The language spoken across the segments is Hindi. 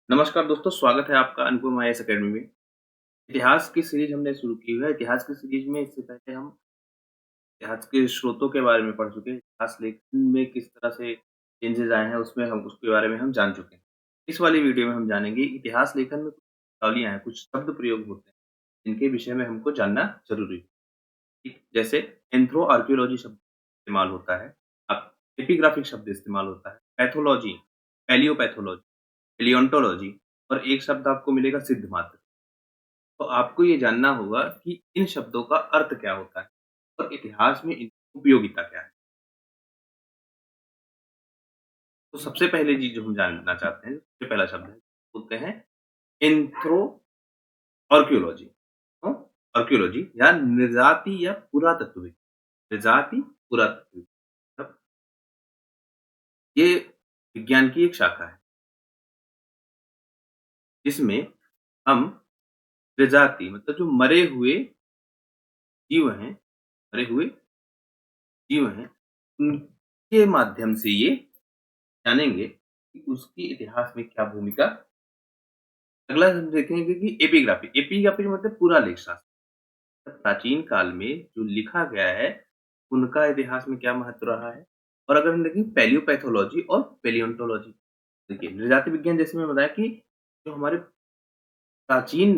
नमस्कार दोस्तों, स्वागत है आपका अनुपम आईएएस अकेडमी में। इतिहास की सीरीज हमने शुरू की है। इतिहास की सीरीज में इससे पहले हम इतिहास के स्रोतों के बारे में पढ़ चुके हैं। इतिहास लेखन में किस तरह से चेंजेज़ आए हैं, उसमें हम उसके बारे में हम जान चुके हैं। इस वाली वीडियो में हम जानेंगे इतिहास लेखन में कुछ शब्दावलियाँ हैं, कुछ शब्द प्रयोग होते हैं, जिनके विषय में हमको जानना ज़रूरी है। ठीक, जैसे एंथ्रो आर्कियोलॉजी शब्द इस्तेमाल होता है, अब एपिग्राफिक शब्द इस्तेमाल होता है, पैथोलॉजी, पैलियोपैथोलॉजी, पैलियोंटोलॉजी और एक शब्द आपको मिलेगा सिद्ध मात्र। तो आपको ये जानना होगा कि इन शब्दों का अर्थ क्या होता है और इतिहास में इनकी उपयोगिता क्या है। तो सबसे पहले चीज़ जो हम जानना चाहते हैं, सबसे पहला शब्द है, बोलते हैं एंथ्रो आर्कियोलॉजी। तो आर्कियोलॉजी या नृजाति या पुरातत्व, नृजाति, पुरातत्व, मतलब ये विज्ञान की एक शाखा है, जिसमें हम नृजाति मतलब जो मरे हुए जीव हैं, मरे हुए जीव हैं, उनके माध्यम से ये जानेंगे कि उसकी इतिहास में क्या भूमिका। अगला हम देखेंगे कि एपिग्राफी। एपिग्राफी मतलब पूरा लेख शास्त्र। प्राचीन काल में जो लिखा गया है, उनका इतिहास में क्या महत्व रहा है। और अगर हम देखें पैलियोपैथोलॉजी और पैलियोंटोलॉजी, देखिए नृजाति विज्ञान जैसे मैं बताया कि जो हमारे प्राचीन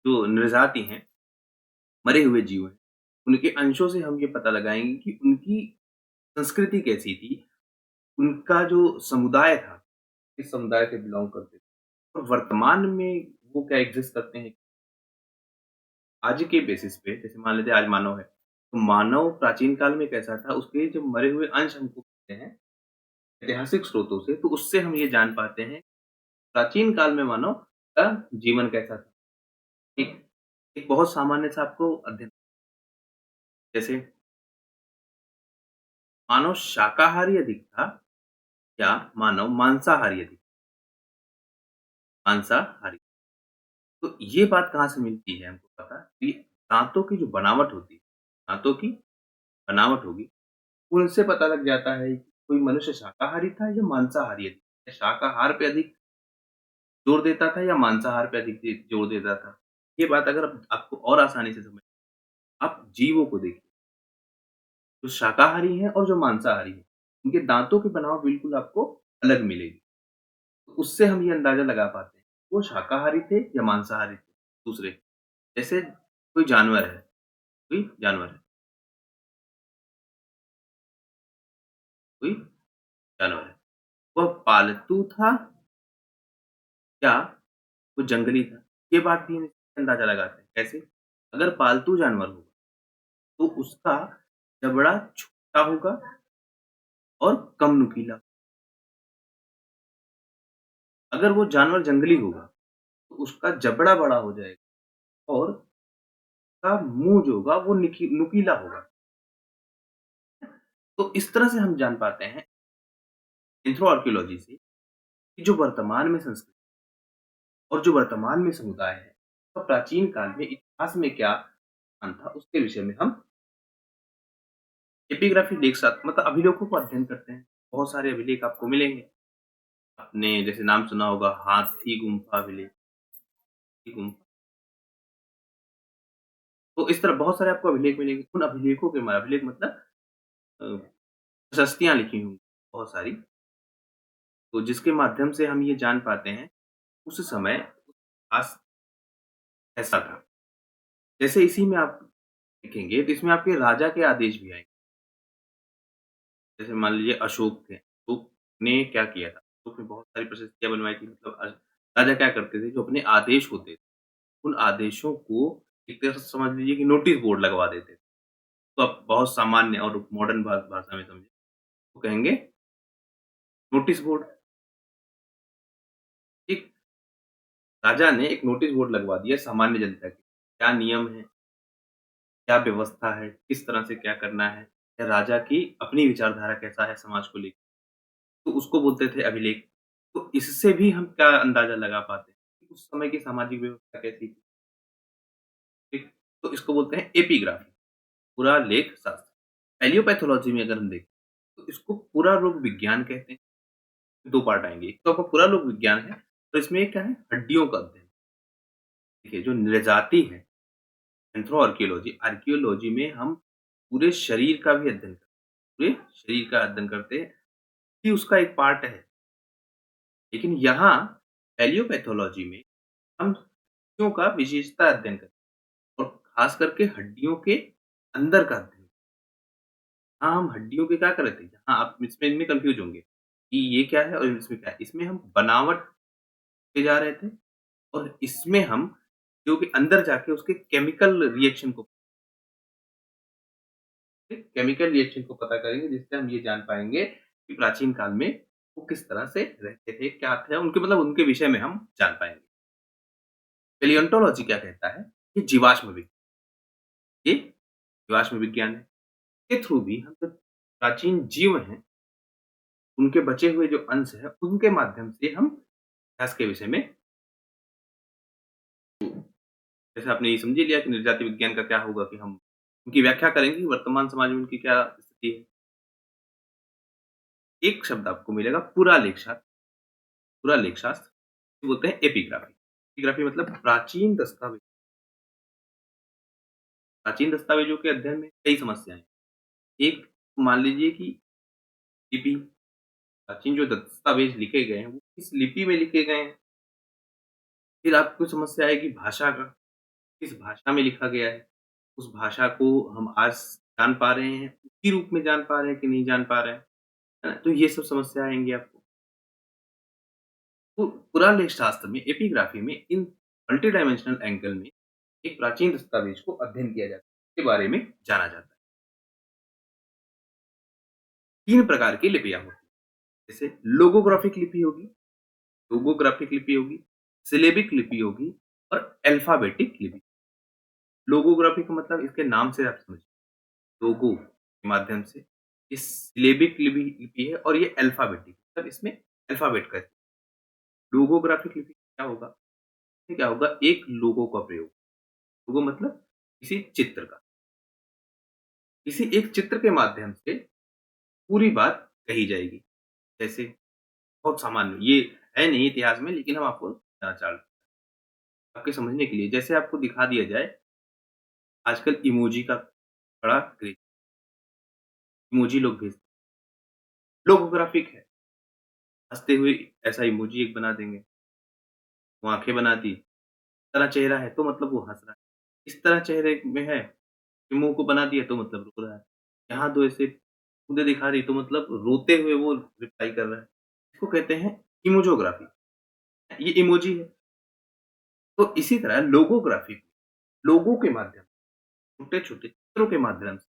जो नृजाति हैं, मरे हुए जीव हैं, उनके अंशों से हम ये पता लगाएँगे कि उनकी संस्कृति कैसी थी, उनका जो समुदाय था, किस समुदाय से बिलॉन्ग करते थे और वर्तमान में वो क्या एग्ज़िस्ट करते हैं। आज के बेसिस पे जैसे मान लीजिए आज मानव है, तो मानव प्राचीन काल में कैसा था, उसके जो मरे हुए अंश हमको मिलते हैं ऐतिहासिक स्रोतों से, तो उससे हम ये जान पाते हैं प्राचीन काल में मानव का जीवन कैसा था। एक एक बहुत सामान्य सा आपको अध्ययन, जैसे मानव शाकाहारी अधिक था या मानव मांसाहारी अधिक, मांसाहारी। तो ये बात कहाँ से मिलती है हमको पता कि दाँतों की जो बनावट होती है, दाँतों की बनावट होगी, उनसे पता लग जाता है कि कोई मनुष्य शाकाहारी था या मांसाहारी अधिक, या शाकाहार पे अधिक जोर देता था या मांसाहार पे अधिक जोर देता था। ये बात अगर आपको और आसानी से समझ, आप जीवों को देखिए, जो शाकाहारी हैं और जो मांसाहारी हैं, उनके दाँतों की बनावट बिल्कुल आपको अलग मिलेगी। तो उससे हम ये अंदाज़ा लगा पाते हैं, वो शाकाहारी थे या मांसाहारी थे। दूसरे, जैसे कोई जानवर है, कोई जानवर है, वह पालतू था या वो जंगली था? ये बात भी हम इससे अंदाज़ा लगाते हैं। कैसे? अगर पालतू जानवर होगा, तो उसका जबड़ा छोटा होगा और कम नुकीला। अगर वो जानवर जंगली होगा, तो उसका जबड़ा बड़ा हो जाएगा और उसका मुँह जो होगा वो नुकीला होगा। तो इस तरह से हम जान पाते हैं एंथ्रोआर्कियोलॉजी से कि जो वर्तमान में संस्कृति और जो वर्तमान में समुदाय है, तो प्राचीन काल में इतिहास में क्या स्थान था, उसके विषय में हम एपिग्राफी लेख साथ मतलब अभिलेखों को अध्ययन करते हैं। बहुत सारे अभिलेख आपको मिलेंगे। आपने जैसे नाम सुना होगा हाथी गुम्फा अभिलेख, हाथी गुम्फा। तो इस तरह बहुत सारे आपको अभिलेख मिलेंगे। उन अभिलेखों के अभिलेख मतलब अ, प्रशस्तियाँ लिखी होंगी बहुत सारी, तो जिसके माध्यम से हम ये जान पाते हैं उस समय इतिहास ऐसा था। जैसे इसी में आप देखेंगे तो इसमें आपके राजा के आदेश भी आएँगे। जैसे मान लीजिए अशोक थे, अशोक ने क्या किया था? अशोक ने बहुत सारी प्रशस्तियाँ बनवाई थी, मतलब राजा क्या करते थे, जो अपने आदेश होते थे, उन आदेशों को एक तरह से समझ लीजिए कि नोटिस बोर्ड लगवा देते थे। तो आप बहुत सामान्य और मॉडर्न भाषा में समझें, तो कहेंगे नोटिस बोर्ड। एक राजा ने एक नोटिस बोर्ड लगवा दिया सामान्य जनता के, क्या नियम है, क्या व्यवस्था है, किस तरह से क्या करना है, या राजा की अपनी विचारधारा कैसा है समाज को लेके, तो उसको बोलते थे अभिलेख। तो इससे भी हम क्या अंदाज़ा लगा पाते हैं कि उस समय की सामाजिक व्यवस्था कैसी थी, ठीक? तो इसको बोलते हैं एपिग्राफी, पूरा लेख शास्त्र। एलियोपैथोलॉजी में अगर हम देखें, तो इसको पुरारोग विज्ञान कहते हैं। 2 पार्ट आएँगे, एक तो आपका पुरारोग विज्ञान है, तो इसमें क्या है, हड्डियों का अध्ययन। देखिए जो नृजाति है, एंथ्रोआर्कियोलॉजी, आर्कियोलॉजी में हम पूरे शरीर का भी अध्ययन करते हैं, पूरे शरीर का अध्ययन करते हैं, ये उसका एक पार्ट है। लेकिन यहाँ पैलियोपैथोलॉजी में हम हड्डियों का विशेषता अध्ययन करते हैं और खास करके हड्डियों के अंदर का अध्ययन। हाँ, हम हड्डियों के क्या कर रहे थे? हाँ, आप इसमें इनमें कन्फ्यूज़ होंगे कि ये क्या है और इसमें क्या है? इसमें हम बनावट पे जा रहे थे और इसमें हम हड्डियों के अंदर जाके उसके केमिकल रिएक्शन को पता करेंगे, जिससे हम ये जान पाएँगे कि प्राचीन काल में वो किस तरह से रहते थे, क्या थे उनके मतलब उनके विषय में हम जान पाएँगे। पैलियोंटोलॉजी क्या कहता है? कि ये जीवाश्म विज्ञान है। के थ्रू भी हम जो प्राचीन जीव हैं, उनके बचे हुए जो अंश हैं, उनके माध्यम से हम इतिहास के विषय में जैसे आपने ये समझ ही लिया कि नृजाति विज्ञान का क्या होगा कि हम उनकी व्याख्या करेंगे कि वर्तमान समाज में उनकी क्या स्थिति है। एक शब्द आपको मिलेगा पुरालेखशास्त्र जिसे बोलते हैं एपिग्राफी। एपिग्राफी मतलब प्राचीन दस्तावेजों के अध्ययन में कई समस्याएँ हैं। एक मान लीजिए कि लिपि, प्राचीन जो दस्तावेज लिखे गए हैं, वो किस लिपि में लिखे गए हैं। फिर आपको समस्या आएगी भाषा का, किस भाषा में लिखा गया है। उस भाषा को हम आज जान पा रहे हैं, उसी रूप में जान पा रहे हैं कि नहीं जान पा रहे हैं, है ना? तो ये सब समस्या आएँगी आपको। तो पुरालेखशास्त्र में, एपिग्राफी में इन मल्टी डायमेंशनल एंगल में एक प्राचीन दस्तावेज को अध्ययन किया जाता है, इसके बारे में जाना जाता है। 3 प्रकार की लिपियाँ होती हैं, जैसे लोगोग्राफिक लिपि होगी, सिलेबिक लिपि होगी और अल्फाबेटिक लिपि। लोगोग्राफी का मतलब इसके नाम से आप समझिए, लोगो के माध्यम से, ये सिलेबिक लिपि है और ये अल्फाबेटिक मतलब इसमें अल्फाबेट का लोगोग्राफिक लिपि क्या होगा? इसमें क्या होगा? एक लोगो का प्रयोग, लोगो मतलब किसी चित्र का, किसी एक चित्र के माध्यम से पूरी बात कही जाएगी। जैसे बहुत सामान्य, ये है नहीं इतिहास में लेकिन हम आपको बताना चाह रहे हैं, आपके समझने के लिए। जैसे आपको दिखा दिया जाए, आजकल इमोजी का बड़ा क्रेज़, इमोजी लोग भेजते हैं, लोगोग्राफिक है, हँसते हुए ऐसा इमोजी एक बना देंगे, वो आँखें बना दी, इस तरह चेहरा है तो मतलब वो हँस रहा है, इस तरह चेहरे में है, कि मुँह को बना दिया तो मतलब रो रहा है, यहाँ 2 ऐसे कूदें दिखा दी तो मतलब रोते हुए वो रिप्लाई कर रहा है। इसको कहते हैं इमोजोग्राफी, ये इमोजी है। तो इसी तरह लोगोग्राफी, लोगों के माध्यम, छोटे-छोटे चित्रों के माध्यम से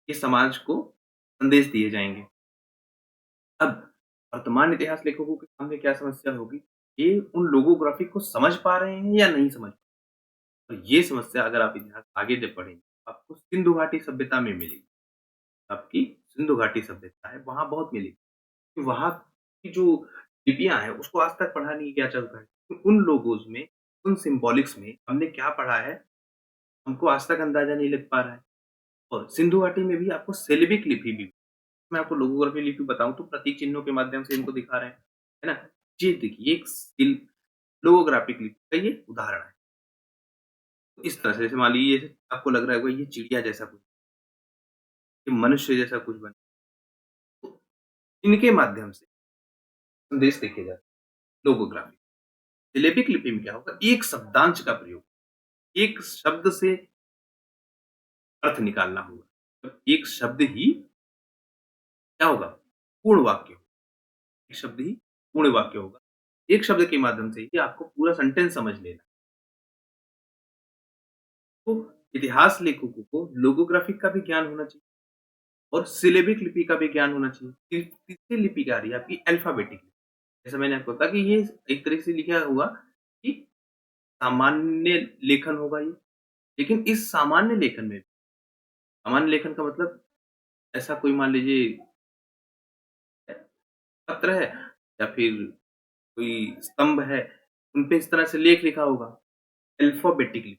ये समाज को संदेश दिए जाएँगे। अब वर्तमान इतिहास लेखकों के सामने क्या समस्या होगी? ये उन लोगोग्राफी को समझ पा रहे हैं या नहीं समझ, तो ये समस्या अगर आप इतिहास आगे जब पढ़ेंगे, आपको सिंधु घाटी सभ्यता में मिलेगी। आपकी सिंधु घाटी सभ्यता है, वहाँ बहुत मिलेगी। कि वहाँ की जो लिपियाँ हैं, उसको आज तक पढ़ा नहीं गया चलता है। तो उन लोगोज़ में, उन सिम्बॉलिक्स में हमने क्या पढ़ा है, हमको आज तक अंदाज़ा नहीं लग पा रहा है। और सिंधु घाटी में भी आपको सिलिबिक लिपि भी, मैं आपको लोगोग्राफी लिपि बताऊँ तो प्रतीक चिन्हों के माध्यम से इनको दिखा रहे हैं, है ना? ये देखिए, एक लोगोग्राफिक लिपि का ये उदाहरण है। तो इस तरह से जैसे मान लीजिए जैसे आपको लग रहा होगा ये चिड़िया जैसा कुछ, ये मनुष्य जैसा कुछ बना, तो इनके माध्यम से संदेश देखे जाते हैं, लोगोग्राफी। सिलेबिक लिपि में क्या होगा, एक शब्दांश का प्रयोग, एक शब्द से अर्थ निकालना होगा। तो एक शब्द ही क्या होगा? पूर्ण वाक्य होगा। एक शब्द ही पूर्ण वाक्य होगा। एक शब्द के माध्यम से ही आपको पूरा सेंटेंस समझ लेना। तो इतिहास लेखकों को लोगोग्राफिक का भी ज्ञान होना चाहिए और सिलेबिक लिपि का भी ज्ञान होना चाहिए। तीसरी लिपि क्या आ रही है आपकी, अल्फाबेटिक लिपि। जैसा मैंने आपको बताया कि ये एक तरीके से लिखा हुआ कि सामान्य लेखन होगा ये। लेकिन इस सामान्य लेखन का मतलब ऐसा कोई मान लीजिए पत्र है या फिर कोई स्तंभ है, उनपे इस तरह से लेख लिखा होगा अल्फ़ाबेटिकली।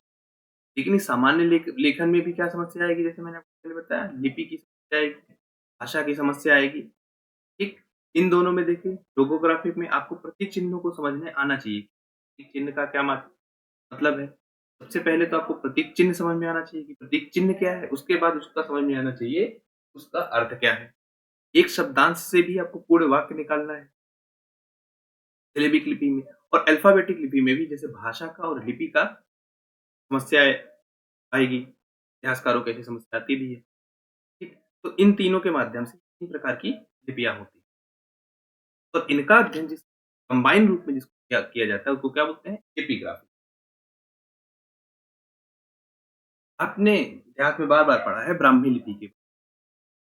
लेकिन इस सामान्य लेखन में भी क्या समस्या आएगी, जैसे मैंने आपको पहले बताया, लिपि की समस्या आएगी, भाषा की समस्या आएगी, ठीक? इन दोनों में देखिए लोगोग्राफी में आपको प्रतीक चिन्हों को समझने आना चाहिए। प्रतीक चिन्ह का क्या मतलब है? सबसे पहले तो आपको प्रतीक चिन्ह समझ में आना चाहिए कि प्रतीक चिन्ह क्या है, उसके बाद उसका समझ में आना चाहिए उसका अर्थ क्या है। एक शब्दांश से भी आपको पूर्ण वाक्य निकालना है, सिलेबिक लिपि में और अल्फाबेटिक लिपि में भी जैसे भाषा का और लिपि का समस्याएँ आएगी, इतिहासकारों को ऐसी समस्या आती भी है, ठीक? तो इन तीनों के माध्यम से तीन प्रकार की लिपियाँ होती हैं और इनका अध्ययन जिस कंबाइन रूप में जिसको किया किया जाता है, उसको क्या बोलते हैं? एपिग्राफी। आपने इतिहास में बार-बार पढ़ा है ब्राह्मी लिपि के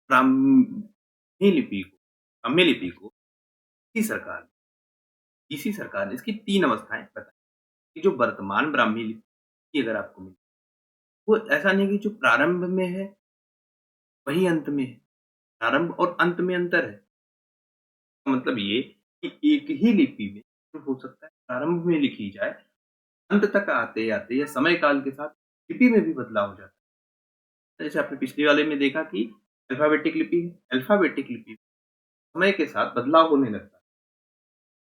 ब्राह्मी लिपि को इसी सरकार ने इसकी 3 अवस्थाएँ बताई कि जो वर्तमान ब्राह्मी लिपि अगर आपको मिले, वो ऐसा नहीं है कि जो प्रारंभ में है, वही अंत में है। प्रारंभ और अंत में अंतर है। इसका मतलब ये कि एक ही लिपि में जो हो सकता है प्रारंभ में लिखी जाए, अंत तक आते-आते या समय काल के साथ लिपि में भी बदलाव हो जाता है। जैसे आपने पिछले वाले में देखा कि अल्फाबेटिक लिपि है, अल्फाबेटिक लिपि समय के साथ बदलाव होने लगता है।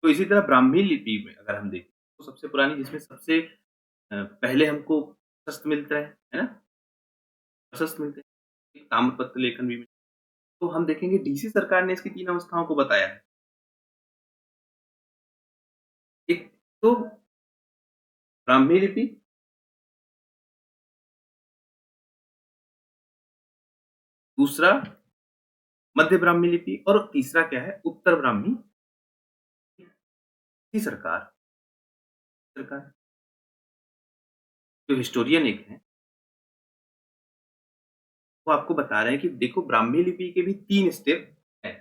तो इसी तरह ब्राह्मी लिपि में अगर हम देखें, तो सबसे पुरानी जिसमें सबसे पहले हमको प्रशस्त्र मिलता है ना? प्रशस्त्र मिलते हैं, ताम्रपत्र लेखन भी मिलता है। तो हम देखेंगे डीसी सरकार ने इसकी 3 अवस्थाओं को बताया है। एक तो ब्राह्मी लिपि, दूसरा मध्य ब्राह्मी लिपि और तीसरा क्या है उत्तर ब्राह्मी की सरकार जो हिस्टोरियन एक हैं, वो आपको बता रहे हैं कि देखो ब्राह्मी लिपि के भी 3 स्टेप हैं।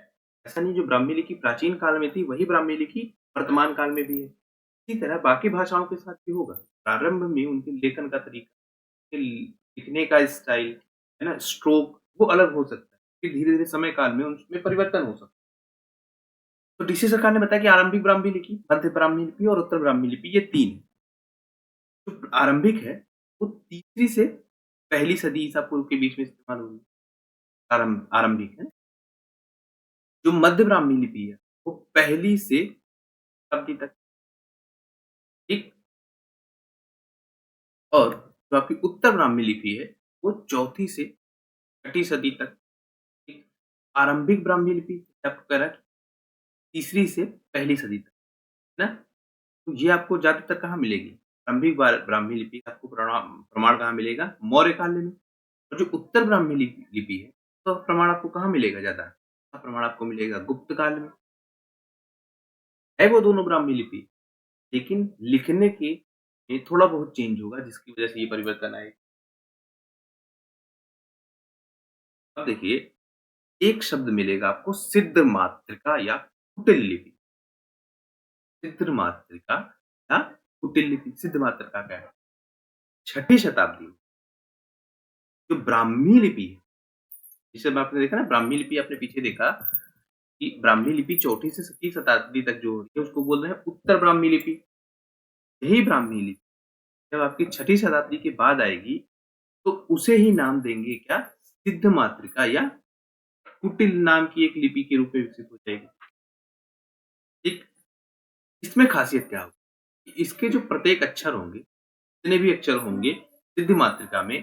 ऐसा नहीं जो ब्राह्मी लिपि प्राचीन काल में थी, वही ब्राह्मी लिपि वर्तमान काल में भी है। इसी तरह बाकी भाषाओं के साथ भी होगा। प्रारंभ में उनके लेखन का तरीका, लिखने का स्टाइल, है ना? स्ट्रोक वो अलग हो सकता है। फिर धीरे-धीरे समय काल में उसमें परिवर्तन हो सकता है। तो डीसी सरकार ने बताया कि आरंभिक ब्राह्मी लिपि, मध्य ब्राह्मी लिपि और उत्तर ब्राह्मी लिपि ये 3 जो आरंभिक है, वो तीसरी से पहली सदी ईसा पूर्व के बीच में इस्तेमाल हुई। आरंभिक है। जो मध्य ब्राह्मी लिपि है, वो पहली से शताब्दी तक ठीक और जो आपकी उत्तर ब्राह्मी लिपि है, वो चौथी से छठी सदी तक ठीक। आरंभिक ब्राह्मी लिपि आपको कह रहा है तीसरी से पहली सदी तक, है ना? तो ये आपको ज़्यादातर कहाँ मिलेगी? आरंभिक ब्राह्मी लिपि का आपको प्रमाण कहाँ मिलेगा? मौर्य काल में। और जो उत्तर ब्राह्मी लिपि है, तो प्रमाण आपको कहाँ मिलेगा ज़्यादा? प्रमाण आपको मिलेगा गुप्त काल में। है वो दोनों ब्राह्मी लिपि, लेकिन लिखने के में थोड़ा बहुत चेंज होगा जिसकी वजह से ये परिवर्तन आए। अब देखिए, एक शब्द मिलेगा आपको सिद्ध मातृका या कुटिल लिपि। सिद्ध मातृका या कुटिल लिपि। सिद्ध मातृका क्या है? छठी शताब्दी में जो ब्राह्मी लिपि है, जिसे अब आपने देखा ना ब्राह्मी लिपि आपने पीछे देखा कि ब्राह्मी लिपि चौथी से 6वीं शताब्दी तक जो हो रही है उसको बोल रहे हैं उत्तर ब्राह्मी लिपि। यही ब्राह्मी लिपि जब आपकी छठी शताब्दी के बाद आएगी, तो उसे ही नाम देंगे क्या? सिद्ध मातृका या कुटिल नाम की एक लिपि के रूप में विकसित हो जाएगी। ठीक? इसमें खासियत क्या होगी? इसके जो प्रत्येक अक्षर होंगे, जितने भी अक्षर होंगे सिद्ध मातृका में,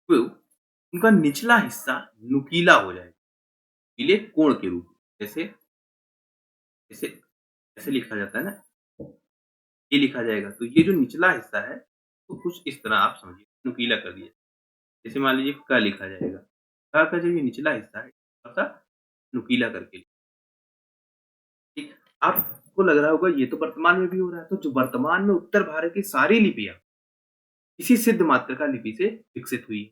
वो उनका निचला हिस्सा नुकीला हो जाएगा, नुकीले कोण के रूप में। जैसे जैसे ऐसे लिखा जाता है ना, ये लिखा जाएगा, तो ये जो निचला हिस्सा है, तो कुछ इस तरह आप समझिए, नुकीला कर दिया। जैसे मान लीजिए क लिखा जाएगा, क का जो ये निचला हिस्सा है, थोड़ा-सा नुकीला करके ठीक। आपको लग रहा होगा ये तो वर्तमान में भी हो रहा है, तो जो वर्तमान में उत्तर भारत की सारी लिपियाँ इसी सिद्ध मातृका लिपि से विकसित हुई है।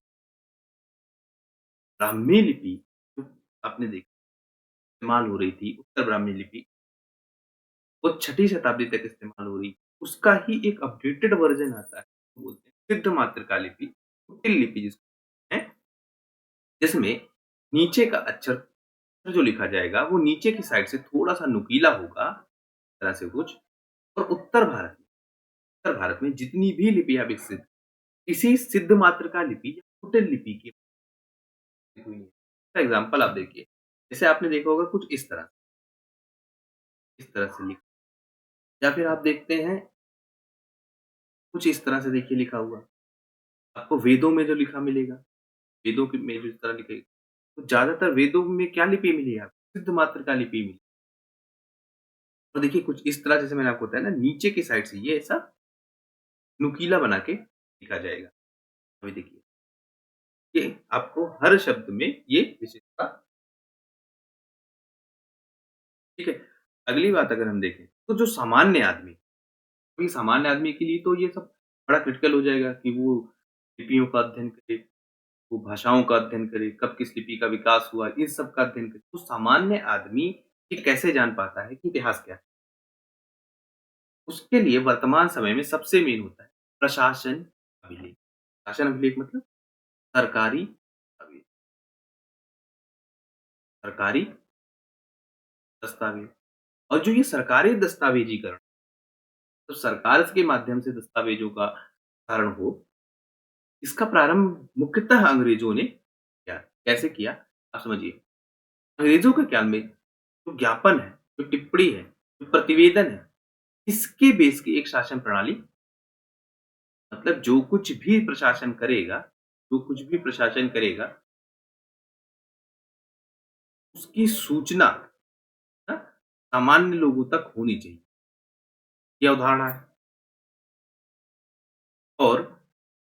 ब्राह्मी लिपि जो आपने देखा इस्तेमाल हो रही थी, उत्तर ब्राह्मी लिपि, वो छठी शताब्दी तक इस्तेमाल हो रही। उसका ही एक अपडेटेड वर्ज़न आता है, तो बोलते हैं सिद्ध मातृका लिपि, कुटिल लिपि जिसको हैं, जिसमें नीचे का अक्षर जो लिखा जाएगा, वो नीचे की साइड से थोड़ा-सा नुकीला होगा, इस तरह से कुछ और उत्तर भारत में जितनी भी लिपियाँ विकसित इसी सिद्ध मातृका लिपि या कुटिल लिपि की हुई है। इसका एग्ज़ाम्पल आप देखिए, जैसे आपने देखा होगा कुछ इस तरह, इस तरह से लिखा, या फिर आप देखते हैं कुछ इस तरह से देखिए लिखा हुआ, आपको वेदों में जो लिखा मिलेगा, वेदों के में जो इस तरह लिखे, तो ज़्यादातर वेदों में क्या लिपि मिली है आपको? सिद्ध मात्र का लिपि मिली। और देखिए कुछ इस तरह जैसे मैंने आपको बताया ना, नीचे की साइड से ये ऐसा नुकीला बना के लिखा जाएगा। अभी देखिए, ये आपको हर शब्द में ये विशेषता, ठीक है? अगली बात अगर हम देखें, तो जो सामान्य आदमी, अभी सामान्य आदमी के लिए तो ये सब बड़ा क्रिटिकल हो जाएगा कि वो लिपियों का अध्ययन करे, वो भाषाओं का अध्ययन करे, कब किस लिपि का विकास हुआ, इस सब का अध्ययन करे। तो सामान्य आदमी ये कैसे जान पाता है कि इतिहास क्या है? उसके लिए वर्तमान समय में सबसे मेन होता है प्रशासन अभिलेख। शासन अभिलेख मतलब सरकारी अभिलेख, सरकारी दस्तावेज। और जो ये सरकारी दस्तावेजीकरण, तो सरकार के माध्यम से दस्तावेजों का कारण हो, इसका प्रारंभ मुख्यतः अंग्रेजों ने किया। कैसे किया? आप समझिए। अंग्रेजों के ख्याल में जो ज्ञापन है, जो टिप्पणी है, जो प्रतिवेदन है, इसके बेस की एक शासन प्रणाली, मतलब जो कुछ भी प्रशासन करेगा, जो कुछ भी प्रशासन करेगा, उसकी सूचना ना सामान्य लोगों तक होनी चाहिए। ये अवधारणा है। और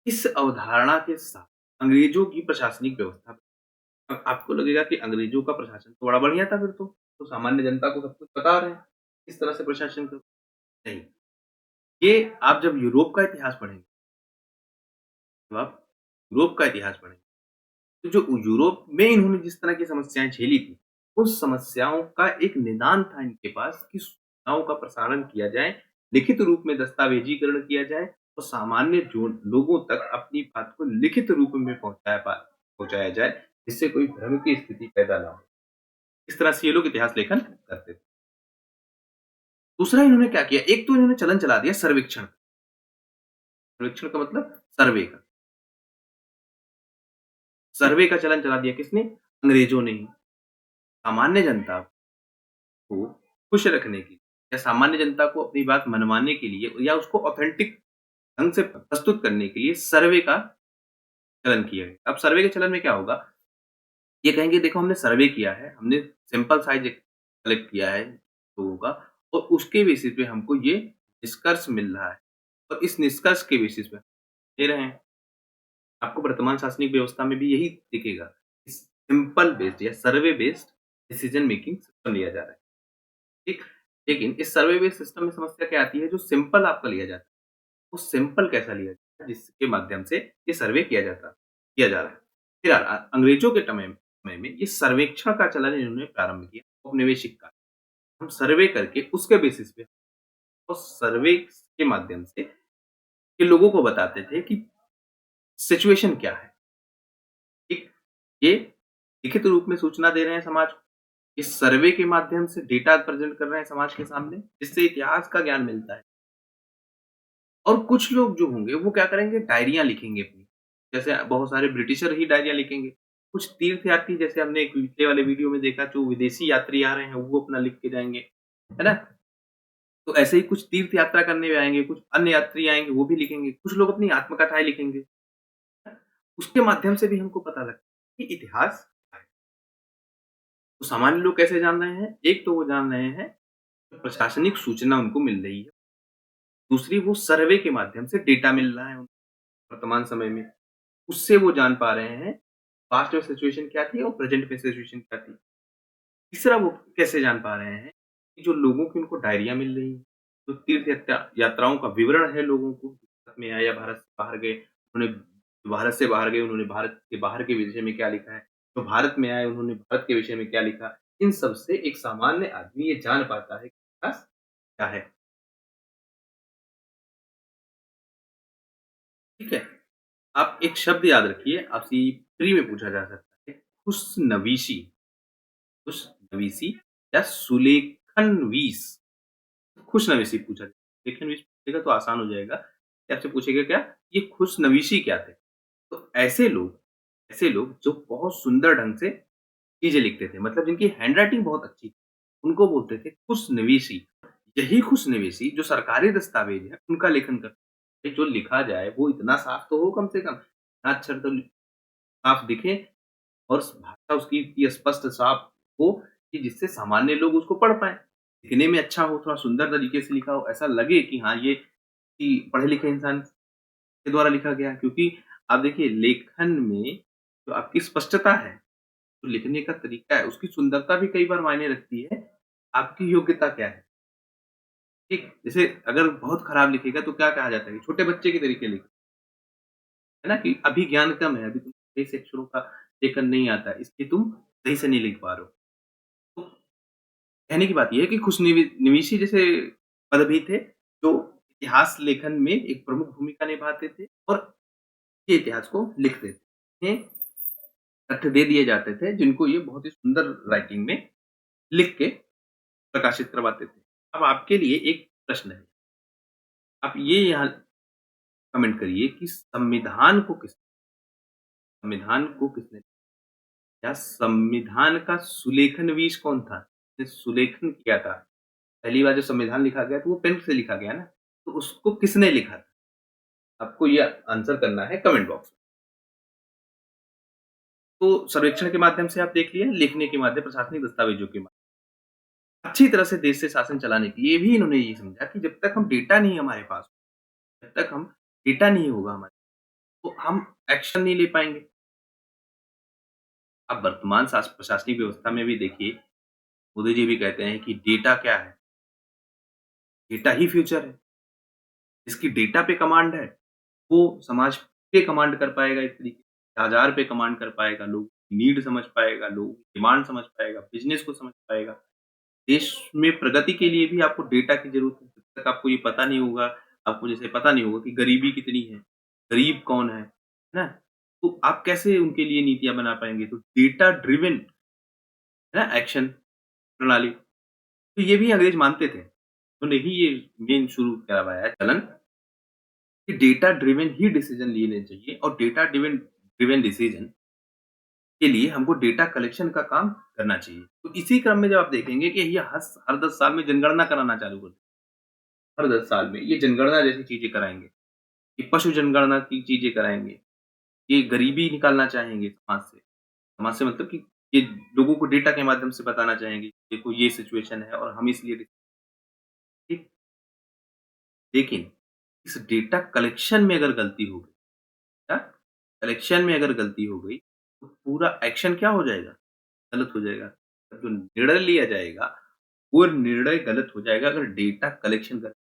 इस अवधारणा के साथ अंग्रेजों की प्रशासनिक व्यवस्था, अब आपको लगेगा कि अंग्रेजों का प्रशासन तो बड़ा बढ़िया था फिर तो सामान्य जनता को सब कुछ बता रहे हैं, किस तरह से प्रशासन करो। नहीं, ये आप जब यूरोप का इतिहास पढ़ेंगे, जब आप यूरोप का इतिहास पढ़ेंगे, तो जो यूरोप में इन्होंने जिस तरह की समस्याएँ झेली थी, उस समस्याओं का एक निदान था इनके पास कि सूचनाओं का प्रसारण किया जाए, लिखित रूप में दस्तावेजीकरण किया जाए और सामान्य जो लोगों तक अपनी बात को लिखित रूप में पहुँचाया जाए, जिससे कोई भ्रम की स्थिति पैदा ना हो। इस तरह से ये लोग इतिहास लेखन करते थे। दूसरा इन्होंने क्या किया, एक तो इन्होंने चलन चला दिया सर्वेक्षण। सर्वेक्षण का मतलब सर्वे का। सर्वे का चलन चला दिया किसने? अंग्रेजों ने ही। सामान्य जनता को खुश रखने के लिए या सामान्य जनता को अपनी बात मनवाने के लिए या उसको ऑथेंटिक ढंग से प्रस्तुत करने के लिए सर्वे का चलन किया गया। अब सर्वे के चलन में क्या होगा? ये कहेंगे देखो हमने सर्वे किया है, हमने सैंपल साइज़ कलेक्ट किया है लोगों का और उसके बेसिस पे हमको ये निष्कर्ष मिल रहा है और इस निष्कर्ष के बेसिस पे दे रहे हैं। आपको वर्तमान शासनिक व्यवस्था में भी यही दिखेगा। इस सिंपल बेस्ड या सर्वे बेस्ड डिसीजन मेकिंग सिस्टम लिया जा रहा है, ठीक? लेकिन इस सर्वे बेस्ड सिस्टम में समस्या क्या आती है? जो सिंपल आपका लिया जाता है, वो सिंपल कैसा लिया जाता है जिसके माध्यम से ये सर्वे किया जा रहा है। फिलहाल अंग्रेजों के समय में ये सर्वेक्षण का चलन इन्होंने प्रारंभ किया, औपनिवेशिक काल। हम सर्वे करके उसके बेसिस पे और सर्वे के माध्यम से ये लोगों को बताते थे कि सिचुएशन क्या है, ठीक? ये लिखित रूप में सूचना दे रहे हैं समाज को। इस सर्वे के माध्यम से डेटा प्रेज़ेंट कर रहे हैं समाज के सामने, जिससे इतिहास का ज्ञान मिलता है। और कुछ लोग जो होंगे वो क्या करेंगे, डायरियाँ लिखेंगे अपनी। जैसे बहुत सारे ब्रिटिशर ही डायरियाँ लिखेंगे। कुछ तीर्थयात्री जैसे हमने एक पिछले वाले वीडियो में देखा जो विदेशी यात्री आ रहे हैं वो अपना लिख के जाएँगे, है ना? तो ऐसे ही कुछ तीर्थ यात्रा करने में आएँगे, कुछ अन्य यात्री आएँगे वो भी लिखेंगे। कुछ लोग अपनी आत्मकथाएँ लिखेंगे। उसके माध्यम से भी हमको पता लगता है कि इतिहास क्या है। तो सामान्य लोग कैसे जान रहे हैं? एक तो वो जान रहे हैं, प्रशासनिक सूचना उनको मिल रही है। दूसरी वो सर्वे के माध्यम से डेटा मिल रहा है उनको वर्तमान समय में। उससे वो जान पा रहे हैं, पास्ट में सिचुएशन क्या थी और प्रेज़ेंट में सिचुएशन क्या थी। तीसरा वो कैसे जान पा रहे हैं कि जो लोगों की उनको डायरियाँ मिल रही हैं, जो तीर्थ यात्राओं का विवरण है लोगों को, भारत में आए या भारत से बाहर गए, उन्होंने भारत से बाहर गए, उन्होंने भारत के बाहर के विषय में क्या लिखा है, जो भारत में आए उन्होंने भारत के विषय में क्या लिखा। इन सब से एक सामान्य आदमी ये जान पाता है कि इतिहास क्या है, ठीक है? आप एक शब्द याद रखिए, आपसे प्री में पूछा जा सकता है, खुशनवीशी, खुशनवीसी या सुलेखनवीस। खुशनवीसी पूछा जाए, सुलेखनवीस पूछेगा तो आसान हो जाएगा कि आपसे पूछेगा क्या, ये खुशनवीशी क्या थे? तो ऐसे लोग जो बहुत सुंदर ढंग से चीज़ें लिखते थे, मतलब जिनकी हैंडराइटिंग बहुत अच्छी थी। उनको बोलते थे खुशनवीसी। यही खुशनवीसी जो सरकारी दस्तावेज है उनका लेखन करते, जो लिखा जाए वो इतना साफ तो हो, कम से कम इतना अक्षर तो साफ दिखे और भाषा उसकी इतनी स्पष्ट साफ हो कि जिससे सामान्य लोग उसको पढ़ पाएँ। दिखने में अच्छा हो, थोड़ा सुंदर तरीके से लिखा हो, ऐसा लगे कि हाँ, ये कि पढ़े-लिखे इंसान के द्वारा लिखा गया है। क्योंकि आप देखिए लेखन में जो आपकी स्पष्टता है, जो लिखने का तरीका है, उसकी सुंदरता भी कई बार मायने रखती है, आपकी योग्यता क्या है। ठीक? जैसे अगर बहुत खराब लिखेगा तो क्या कहा जाता है कि छोटे बच्चे के तरीके लिख, है ना? कि अभी ज्ञान कम है, अभी तुमको सही से अक्षरों का लेखन नहीं आता है, इसलिए तुम सही से नहीं लिख पा रहे हो। तो कहने की बात ये है कि निवीशी जैसे पद भी थे, जो इतिहास लेखन में एक प्रमुख भूमिका निभाते थे और ये इतिहास को लिखते थे। इन्हें तथ्य दे दिए जाते थे, जिनको ये बहुत ही सुंदर राइटिंग में लिख के प्रकाशित करवाते थे। अब आपके लिए एक प्रश्न है, आप ये यहाँ कमेंट करिए कि संविधान को किसने, या संविधान का सुलेखनवीश कौन था? जिसने सुलेखन किया था? पहली बार जब संविधान लिखा गया तो वो पेन से लिखा गया ना, तो उसको किसने लिखा था? आपको ये आंसर करना है कमेंट बॉक्स में। तो सर्वेक्षण के माध्यम से आप देख लिया, लिखने के माध्यम प्रशासनिक दस्तावेजों के माध्यम, अच्छी तरह से देश से शासन चलाने के लिए भी इन्होंने ये समझा कि जब तक हम डेटा नहीं हमारे पास, जब तक हम डेटा नहीं होगा हमारे, तो हम एक्शन नहीं ले पाएँगे। आप वर्तमान प्रशासनिक व्यवस्था में भी देखिए, मोदी जी भी कहते हैं कि डेटा क्या है? डेटा ही फ्यूचर है। जिसकी डेटा पे कमांड है, वो समाज पे कमांड कर पाएगा एक तरीके से, बाज़ार पे कमांड कर पाएगा, लोग नीड समझ पाएगा, लोग डिमांड समझ पाएगा, बिज़नेस को समझ पाएगा। देश में प्रगति के लिए भी आपको डेटा की ज़रूरत है। जब तक आपको ये पता नहीं होगा, आपको जैसे पता नहीं होगा कि गरीबी कितनी है, गरीब कौन है ना? तो आप कैसे उनके लिए नीतियाँ बना पाएँगे? तो डेटा ड्रिवन, है ना, एक्शन प्रणाली। तो ये भी अंग्रेज़ मानते थे। उन्होंने ही ये मेन शुरू करवाया है चलन कि डेटा ड्रिवन ही डिसीज़न लेने चाहिए और डेटा ड्रिवन ड्रिवन डिसीज़न के लिए हमको डेटा कलेक्शन का काम करना चाहिए। तो इसी क्रम में जब आप देखेंगे कि ये हर 10 साल में जनगणना कराना चालू कर, हर 10 साल में ये जनगणना जैसी चीज़ें कराएँगे, ये पशु जनगणना की चीज़ें कराएँगे, ये गरीबी निकालना चाहेंगे समाज से। समाज से मतलब कि ये लोगों को डेटा के माध्यम से बताना चाहेंगे, देखो ये सिचुएशन है और हम इसलिए ठीक, लेकिन इस डेटा कलेक्शन में अगर गलती हो गई, क्या? कलेक्शन में अगर गलती हो गई, तो पूरा एक्शन क्या हो जाएगा? गलत हो जाएगा। जो निर्णय लिया जाएगा, वो निर्णय गलत हो जाएगा अगर डेटा कलेक्शन गलत,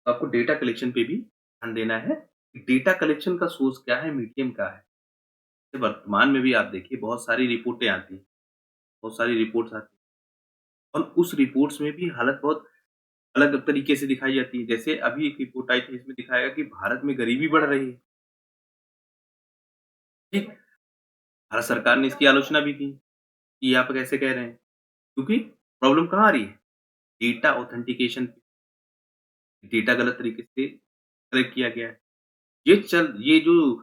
तो आपको डेटा कलेक्शन पे भी ध्यान देना है। डेटा कलेक्शन का सोर्स क्या है, मीडियम क्या है? वर्तमान में भी आप देखिए बहुत सारी रिपोर्टें आती हैं, बहुत सारी रिपोर्ट्स आती हैं और उस रिपोर्ट्स में भी हालत बहुत अलग तरीके से दिखाई जाती है। जैसे अभी एक रिपोर्ट आई थी, इसमें दिखाया गया कि भारत में गरीबी बढ़ रही है। ठीक, भारत सरकार ने इसकी आलोचना भी की, कि आप कैसे कह रहे हैं? क्योंकि प्रॉब्लम कहाँ आ रही है? डेटा ऑथेंटिकेशन, डेटा गलत तरीके से कलेक्ट किया गया है। ये जो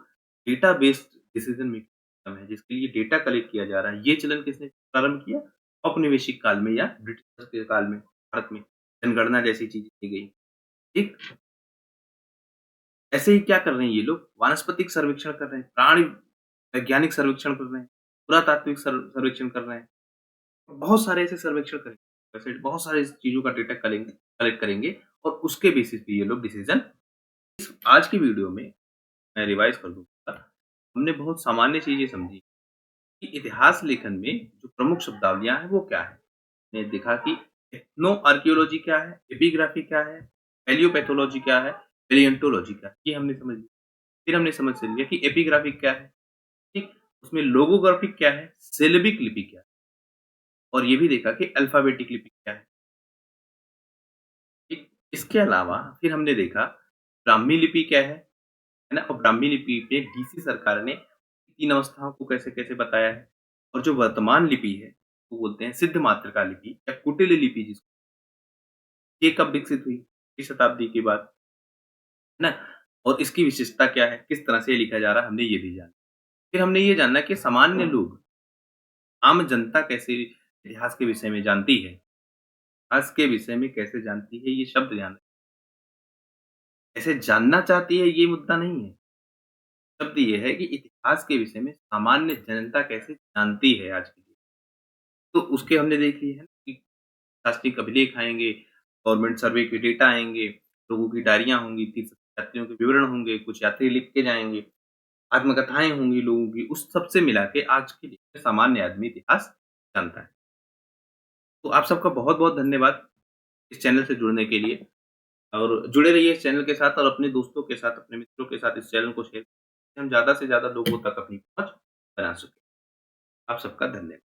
data based decision making system है, जिसके लिए डेटा कलेक्ट किया जा रहा है, ये चलन किसने प्रारंभ किया? औपनिवेशिक काल में या ब्रिटिशर्स के काल में भारत में जनगणना जैसी चीज़ें की गई। ठीक? ऐसे ही क्या कर रहे हैं ये लोग? वानस्पतिक सर्वेक्षण कर रहे हैं, प्राणि वैज्ञानिक सर्वेक्षण कर रहे हैं, पुरातात्विक सर्वेक्षण कर रहे हैं। बहुत सारे ऐसे सर्वेक्षण करेंगे, वैसे बहुत सारी चीज़ों का डेटा कलेक्ट करेंगे और उसके बेसिस पे ये लोग डिसीजन, आज की वीडियो में मैं रिवाइज़ कर दूँगा। हमने बहुत सामान्य चीज़ें समझी कि इतिहास लेखन में जो प्रमुख शब्दावलियाँ हैं वो क्या है? हमने देखा कि एथनो आर्कियोलॉजी क्या है, एपिग्राफी क्या है, पैलियोपैथोलॉजी क्या है, पैलियोंटोलॉजी क्या है, ये हमने समझ लिया। फिर हमने समझ लिया कि एपिग्राफिक क्या है, ठीक? उसमें लोगोग्राफिक क्या है, सिलेबिक लिपि क्या है और ये भी देखा कि अल्फ़ाबेटिक लिपि क्या है, ठीक? इसके अलावा फिर हमने देखा ब्राह्मी लिपि क्या है ना? और ब्राह्मी लिपि पे डीसी सरकार ने 3 अवस्थाओं को कैसे-कैसे बताया है और जो वर्तमान लिपि है, वो बोलते हैं सिद्ध मातृका लिपि या कुटिल लिपि जिसको, ये कब विकसित हुई? किस शताब्दी के बाद, है ना? और इसकी विशेषता क्या है? किस तरह से ये लिखा जा रहा है? हमने ये भी जाना। फिर हमने ये जानना कि सामान्य लोग, आम जनता कैसे इतिहास के विषय में जानती है। इतिहास के विषय में कैसे जानती है ये शब्द ध्यान रखें। कैसे जानना चाहती है ये मुद्दा नहीं है। शब्द ये है कि इतिहास के विषय में सामान्य जनता कैसे जानती है आज की डेट में। तो उसके हमने देख लिए हैं कि शास्त्रीय अभिलेख आएँगे, गवर्नमेंट सर्वे के डेटा आएँगे, लोगों की डायरियाँ होंगी, तीर्थ यात्रियों के विवरण होंगे, कुछ यात्री लिख के जाएँगे, आत्मकथाएँ होंगी लोगों की, उस सब से मिला के आज की डेट में सामान्य आदमी इतिहास जानता है। तो आप सबका बहुत-बहुत धन्यवाद इस चैनल से जुड़ने के लिए और जुड़े रहिए इस चैनल के साथ और अपने दोस्तों के साथ, अपने मित्रों के साथ इस चैनल को शेयर हम ज़्यादा से ज़्यादा लोगों तक अपनी पहुँच बना सकें। आप सबका धन्यवाद।